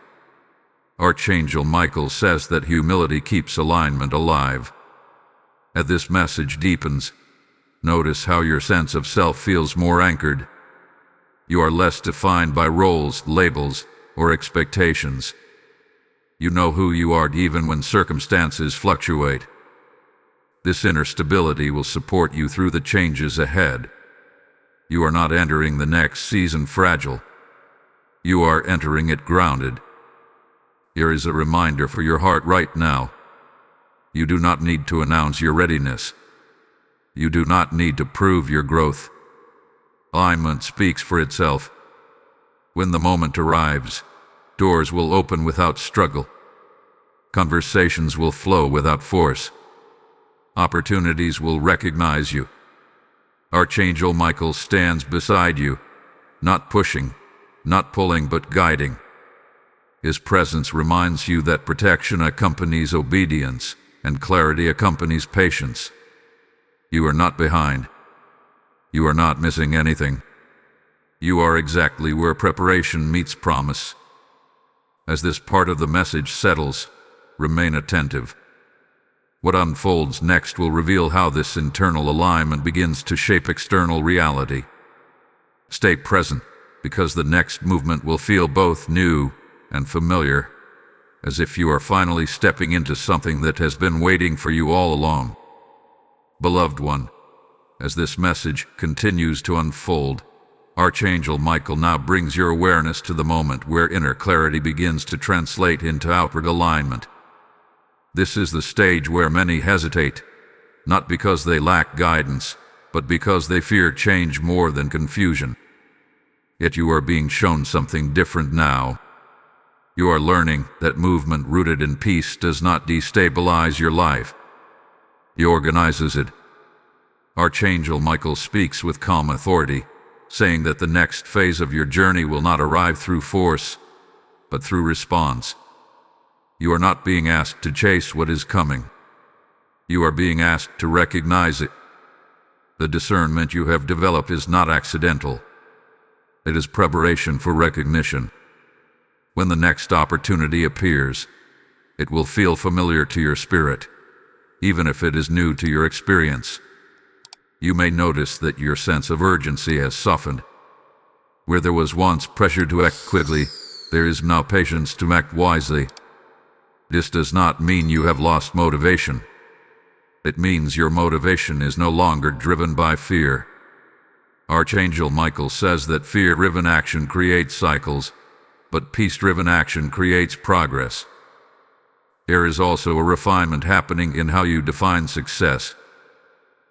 Archangel Michael says that humility keeps alignment alive. As this message deepens, notice how your sense of self feels more anchored. You are less defined by roles, labels, or expectations. You know who you are even when circumstances fluctuate. This inner stability will support you through the changes ahead. You are not entering the next season fragile. You are entering it grounded. Here is a reminder for your heart right now. You do not need to announce your readiness. You do not need to prove your growth. Alignment speaks for itself. When the moment arrives, doors will open without struggle. Conversations will flow without force. Opportunities will recognize you. Archangel Michael stands beside you, not pushing, not pulling, but guiding. His presence reminds you that protection accompanies obedience and clarity accompanies patience. You are not behind. You are not missing anything. You are exactly where preparation meets promise. As this part of the message settles, remain attentive. What unfolds next will reveal how this internal alignment begins to shape external reality. Stay present, because the next movement will feel both new and familiar, as if you are finally stepping into something that has been waiting for you all along. Beloved one, as this message continues to unfold, Archangel Michael now brings your awareness to the moment where inner clarity begins to translate into outward alignment. This is the stage where many hesitate, not because they lack guidance, but because they fear change more than confusion. Yet you are being shown something different now. You are learning that movement rooted in peace does not destabilize your life. It organizes it. Archangel Michael speaks with calm authority, saying that the next phase of your journey will not arrive through force, but through response. You are not being asked to chase what is coming. You are being asked to recognize it. The discernment you have developed is not accidental. It is preparation for recognition. When the next opportunity appears, it will feel familiar to your spirit, even if it is new to your experience. You may notice that your sense of urgency has softened. Where there was once pressure to act quickly, there is now patience to act wisely. This does not mean you have lost motivation. It means your motivation is no longer driven by fear. Archangel Michael says that fear-driven action creates cycles, but peace-driven action creates progress. There is also a refinement happening in how you define success.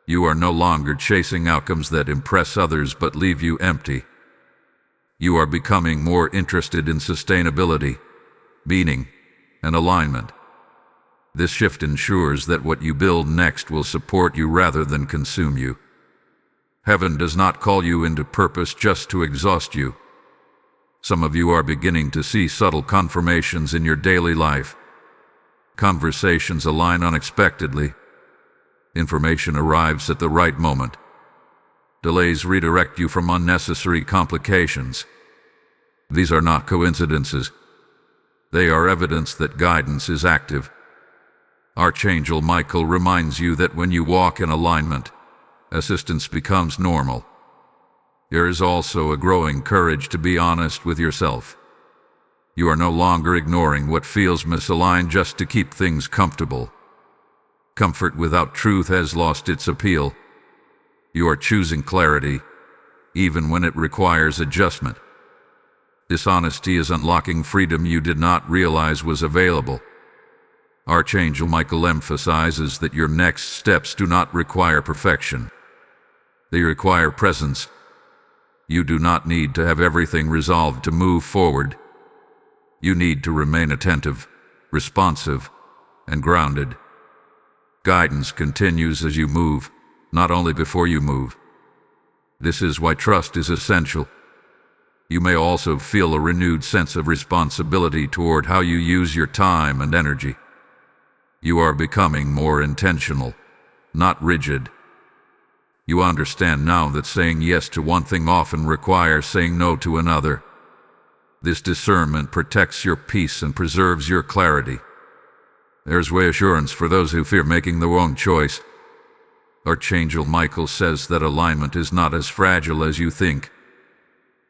You are no longer chasing outcomes that impress others but leave you empty. You are becoming more interested in sustainability, meaning, and alignment. This shift ensures that what you build next will support you rather than consume you. Heaven does not call you into purpose just to exhaust you. Some of you are beginning to see subtle confirmations in your daily life. Conversations align unexpectedly. Information arrives at the right moment. Delays redirect you from unnecessary complications. These are not coincidences. They are evidence that guidance is active. Archangel Michael reminds you that when you walk in alignment, assistance becomes normal. There is also a growing courage to be honest with yourself. You are no longer ignoring what feels misaligned just to keep things comfortable. Comfort without truth has lost its appeal. You are choosing clarity, even when it requires adjustment. Dishonesty is unlocking freedom you did not realize was available. Archangel Michael emphasizes that your next steps do not require perfection. They require presence. You do not need to have everything resolved to move forward. You need to remain attentive, responsive, and grounded. Guidance continues as you move, not only before you move. This is why trust is essential. You may also feel a renewed sense of responsibility toward how you use your time and energy. You are becoming more intentional, not rigid. You understand now that saying yes to one thing often requires saying no to another. This discernment protects your peace and preserves your clarity. There's reassurance for those who fear making the wrong choice. Archangel Michael says that alignment is not as fragile as you think.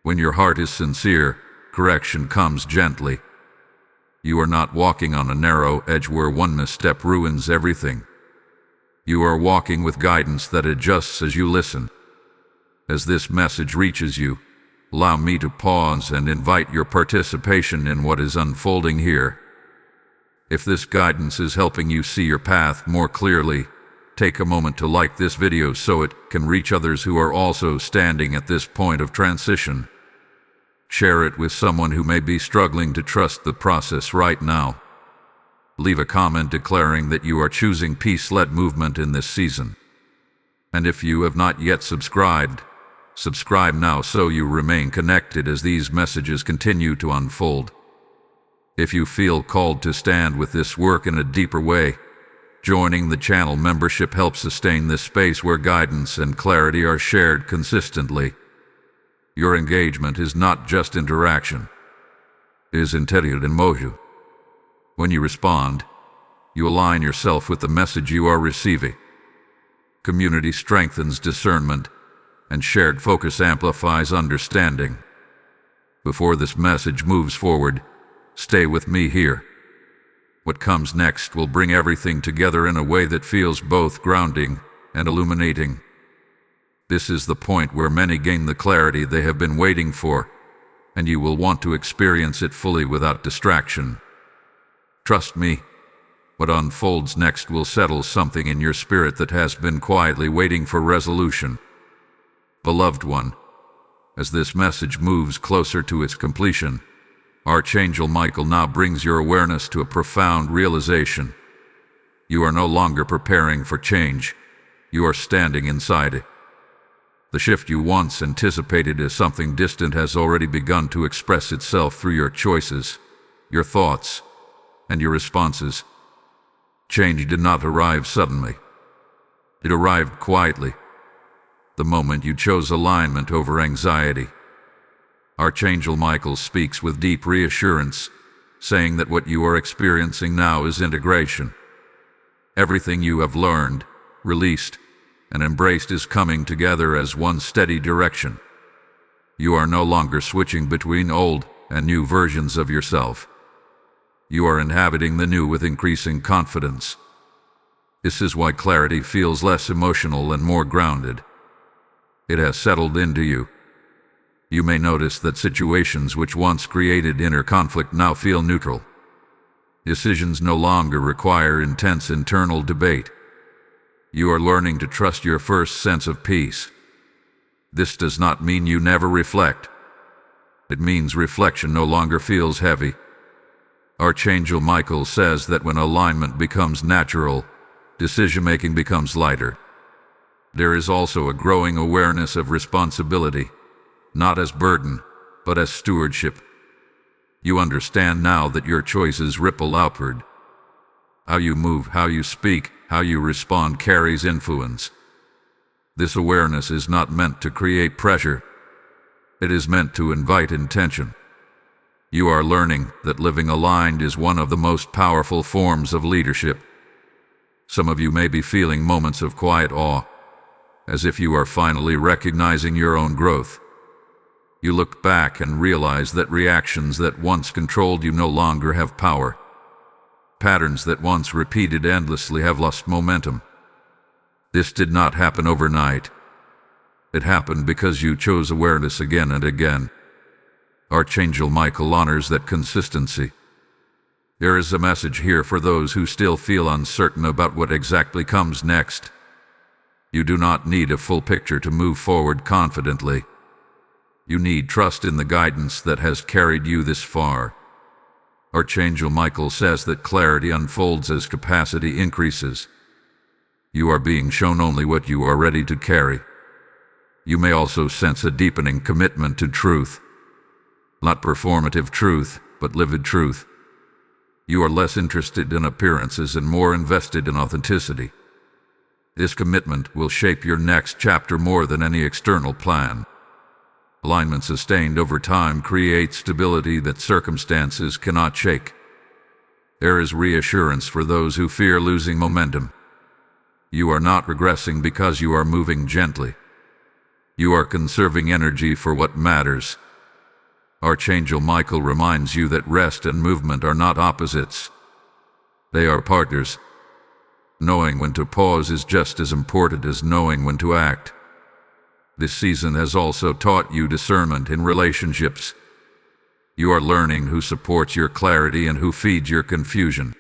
When your heart is sincere, correction comes gently. You are not walking on a narrow edge where one misstep ruins everything. You are walking with guidance that adjusts as you listen. As this message reaches you, allow me to pause and invite your participation in what is unfolding here. If this guidance is helping you see your path more clearly, take a moment to like this video so it can reach others who are also standing at this point of transition. Share it with someone who may be struggling to trust the process right now. Leave a comment declaring that you are choosing peace-led movement in this season. And if you have not yet subscribed, subscribe now so you remain connected as these messages continue to unfold. If you feel called to stand with this work in a deeper way, joining the channel membership helps sustain this space where guidance and clarity are shared consistently. Your engagement is not just interaction. It is intended in motion. When you respond, you align yourself with the message you are receiving. Community strengthens discernment, and shared focus amplifies understanding. Before this message moves forward, stay with me here. What comes next will bring everything together in a way that feels both grounding and illuminating. This is the point where many gain the clarity they have been waiting for, and you will want to experience it fully without distraction. Trust me, what unfolds next will settle something in your spirit that has been quietly waiting for resolution. Beloved one, as this message moves closer to its completion, Archangel Michael now brings your awareness to a profound realization. You are no longer preparing for change. You are standing inside it. The shift you once anticipated as something distant has already begun to express itself through your choices, your thoughts, and your responses. Change did not arrive suddenly. It arrived quietly, the moment you chose alignment over anxiety. Archangel Michael speaks with deep reassurance, saying that what you are experiencing now is integration. Everything you have learned, released, and embraced is coming together as one steady direction. You are no longer switching between old and new versions of yourself. You are inhabiting the new with increasing confidence. This is why clarity feels less emotional and more grounded. It has settled into you. You may notice that situations which once created inner conflict now feel neutral. Decisions no longer require intense internal debate. You are learning to trust your first sense of peace. This does not mean you never reflect. It means reflection no longer feels heavy. Archangel Michael says that when alignment becomes natural, decision-making becomes lighter. There is also a growing awareness of responsibility, not as burden, but as stewardship. You understand now that your choices ripple outward. How you move, how you speak, how you respond carries influence. This awareness is not meant to create pressure. It is meant to invite intention. You are learning that living aligned is one of the most powerful forms of leadership. Some of you may be feeling moments of quiet awe, as if you are finally recognizing your own growth. You look back and realize that reactions that once controlled you no longer have power. Patterns that once repeated endlessly have lost momentum. This did not happen overnight. It happened because you chose awareness again and again. Archangel Michael honors that consistency. There is a message here for those who still feel uncertain about what exactly comes next. You do not need a full picture to move forward confidently. You need trust in the guidance that has carried you this far. Archangel Michael says that clarity unfolds as capacity increases. You are being shown only what you are ready to carry. You may also sense a deepening commitment to truth. Not performative truth, but lived truth. You are less interested in appearances and more invested in authenticity. This commitment will shape your next chapter more than any external plan. Alignment sustained over time creates stability that circumstances cannot shake. There is reassurance for those who fear losing momentum. You are not regressing because you are moving gently. You are conserving energy for what matters. Archangel Michael reminds you that rest and movement are not opposites. They are partners. Knowing when to pause is just as important as knowing when to act. This season has also taught you discernment in relationships. You are learning who supports your clarity and who feeds your confusion.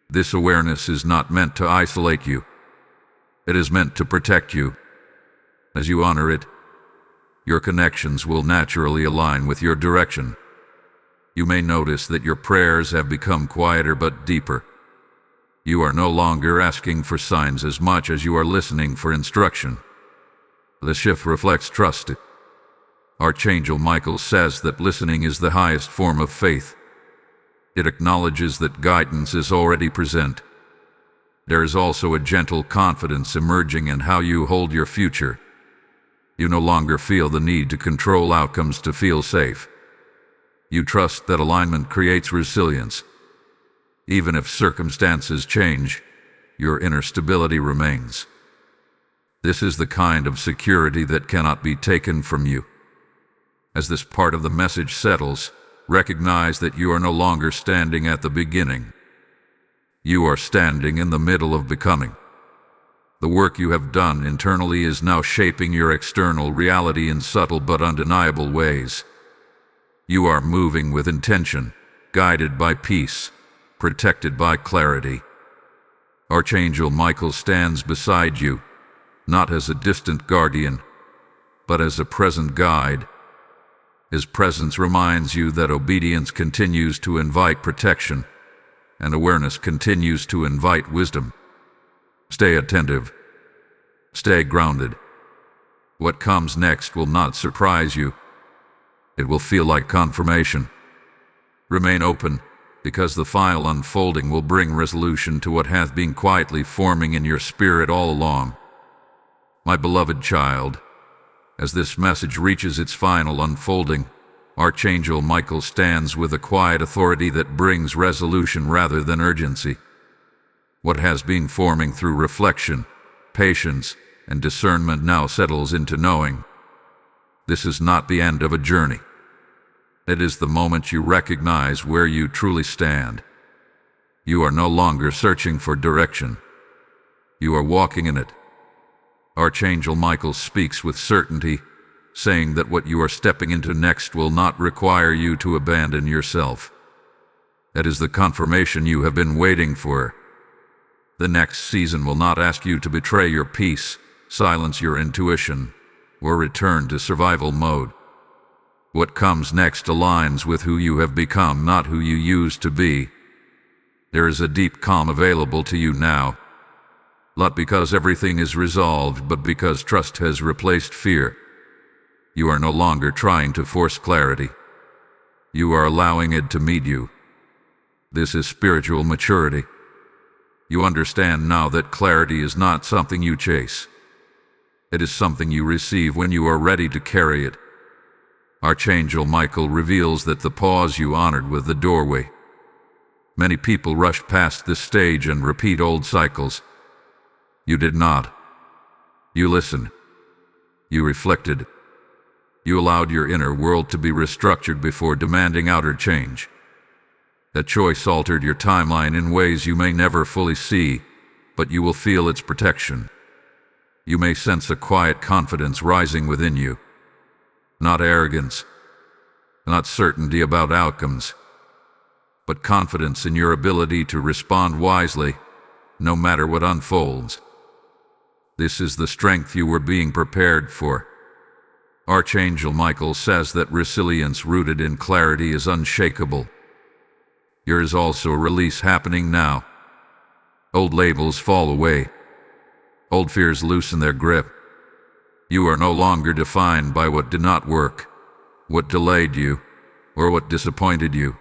This awareness is not meant to isolate you. It is meant to protect you. As you honor it, your connections will naturally align with your direction. You may notice that your prayers have become quieter but deeper. You are no longer asking for signs as much as you are listening for instruction. The shift reflects trust. Archangel Michael says that listening is the highest form of faith. It acknowledges that guidance is already present. There is also a gentle confidence emerging in how you hold your future. You no longer feel the need to control outcomes to feel safe. You trust that alignment creates resilience. Even if circumstances change, your inner stability remains. This is the kind of security that cannot be taken from you. As this part of the message settles, recognize that you are no longer standing at the beginning. You are standing in the middle of becoming. The work you have done internally is now shaping your external reality in subtle but undeniable ways. You are moving with intention, guided by peace, protected by clarity. Archangel Michael stands beside you, not as a distant guardian, but as a present guide. His presence reminds you that obedience continues to invite protection, and awareness continues to invite wisdom. Stay attentive. Stay grounded. What comes next will not surprise you. It will feel like confirmation. Remain open, because the final unfolding will bring resolution to what hath been quietly forming in your spirit all along. My beloved child, as this message reaches its final unfolding, Archangel Michael stands with a quiet authority that brings resolution rather than urgency. What has been forming through reflection, patience, and discernment now settles into knowing. This is not the end of a journey. It is the moment you recognize where you truly stand. You are no longer searching for direction. You are walking in it. Archangel Michael speaks with certainty, saying that what you are stepping into next will not require you to abandon yourself. That is the confirmation you have been waiting for. The next season will not ask you to betray your peace, silence your intuition, or return to survival mode. What comes next aligns with who you have become, not who you used to be. There is a deep calm available to you now, not because everything is resolved, but because trust has replaced fear. You are no longer trying to force clarity. You are allowing it to meet you. This is spiritual maturity. You understand now that clarity is not something you chase. It is something you receive when you are ready to carry it. Archangel Michael reveals that the pause you honored with the doorway. Many people rush past this stage and repeat old cycles. You did not. You listened. You reflected. You allowed your inner world to be restructured before demanding outer change. That choice altered your timeline in ways you may never fully see, but you will feel its protection. You may sense a quiet confidence rising within you. Not arrogance, not certainty about outcomes, but confidence in your ability to respond wisely, no matter what unfolds. This is the strength you were being prepared for. Archangel Michael says that resilience rooted in clarity is unshakable. There is also a release happening now. Old labels fall away. Old fears loosen their grip. You are no longer defined by what did not work, what delayed you, or what disappointed you.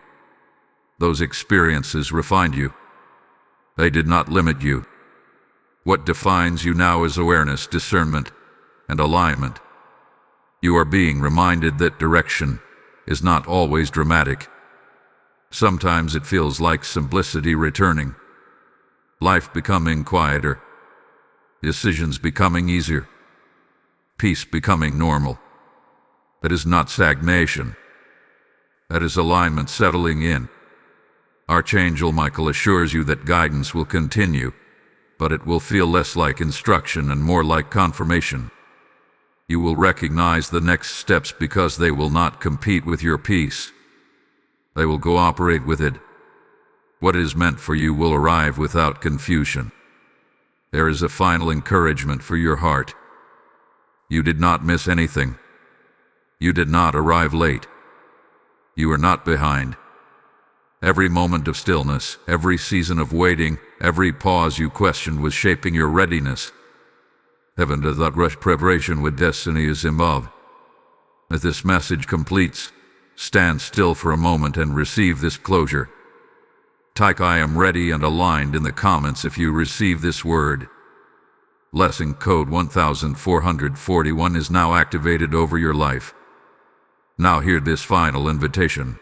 Those experiences refined you. They did not limit you. What defines you now is awareness, discernment, and alignment. You are being reminded that direction is not always dramatic. Sometimes it feels like simplicity returning, life becoming quieter, decisions becoming easier, peace becoming normal. That is not stagnation. That is alignment settling in. Archangel Michael assures you that guidance will continue, but it will feel less like instruction and more like confirmation. You will recognize the next steps because they will not compete with your peace. They will cooperate with it. What is meant for you will arrive without confusion. There is a final encouragement for your heart. You did not miss anything. You did not arrive late. You are not behind. Every moment of stillness, every season of waiting, every pause you questioned was shaping your readiness. Heaven does not rush preparation with destiny is involved. As this message completes, stand still for a moment and receive this closure. Type I am ready and aligned in the comments if you receive this word. Lesson code 1441 is now activated over your life. Now hear this final invitation.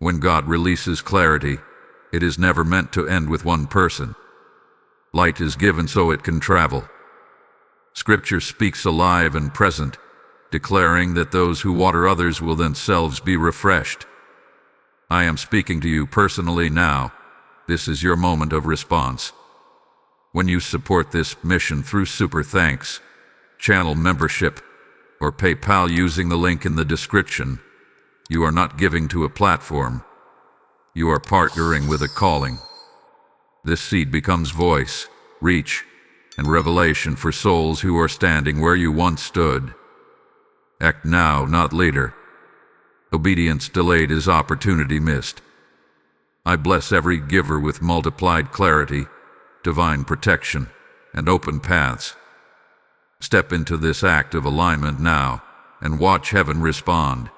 When God releases clarity, it is never meant to end with one person. Light is given so it can travel. Scripture speaks alive and present, declaring that those who water others will themselves be refreshed. I am speaking to you personally now. This is your moment of response. When you support this mission through Super Thanks, channel membership, or PayPal using the link in the description, you are not giving to a platform. You are partnering with a calling. This seed becomes voice, reach, and revelation for souls who are standing where you once stood. Act now, not later. Obedience delayed is opportunity missed. I bless every giver with multiplied clarity, divine protection, and open paths. Step into this act of alignment now, and watch heaven respond.